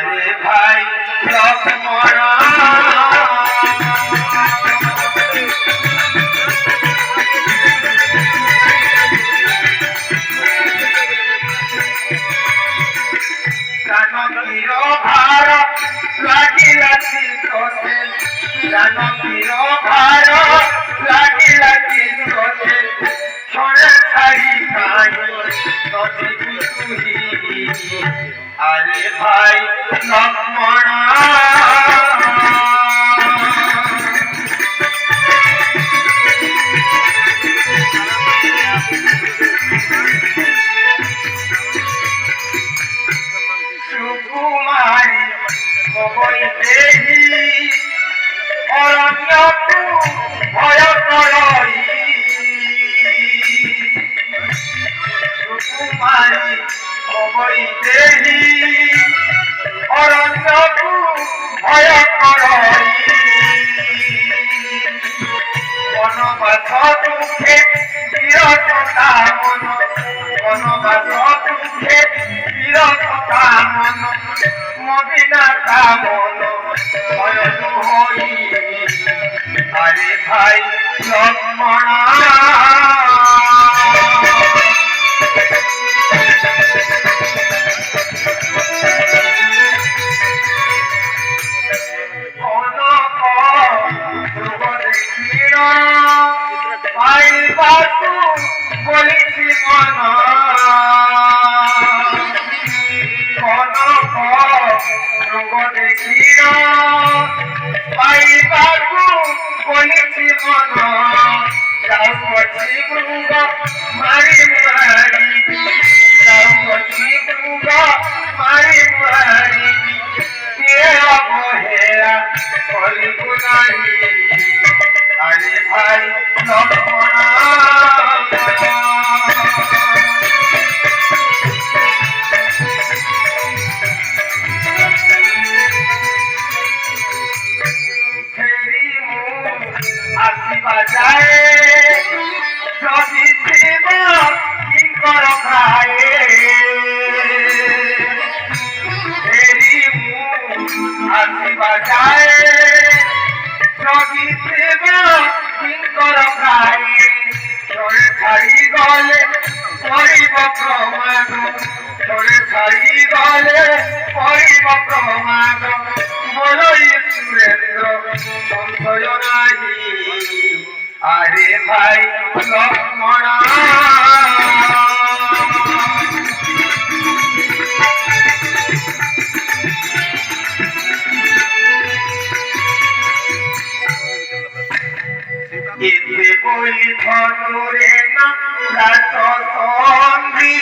আরে ভাই লক্ষ্মণ জানকীর ভার লাগিলা চিত্তে জানকীর ভার লাগিলা চিত্তে ছড়ে ছাড়ি কাহি নদী তুহি আরে ভাই লক্ষ্মণ সুকুমারী কবই দেহি অরণ্যকু ভয় করই সুকুমারী কবই দেহি অরণ্যকু ভয় করই বনবাস দুঃখে বিরসতা মন বনবাস দুঃখে বিরসতা মন মদিনাটা মন ভয়ন হই আরে ভাই লক্ষ্মণ পাইবাকু বলিছি মন কনক রোগ দেখির পাইবাকু বলিছি মন যাউছি মৃগ মারি মারি যাউছি মৃগ মারি মারি কে অবহেলা করিব নাহি আরে ভাই লক্ষ্মণ ফেরি মু আসিবা যায় যদি শিব কিঙ্কর খায়ে ফেরি মু আসিবা যায় যদি শিব কিঙ্কর খায়ে চলে ছাড়ি গলে পরিব প্রমাদ চলে ছাড়ি গলে পরিব প্রমাদ বলই সুরেন্দ্র সংশয় নাহি আরে ভাই লক্ষ্মণ এতে বই ধরে না রাত সন্ধি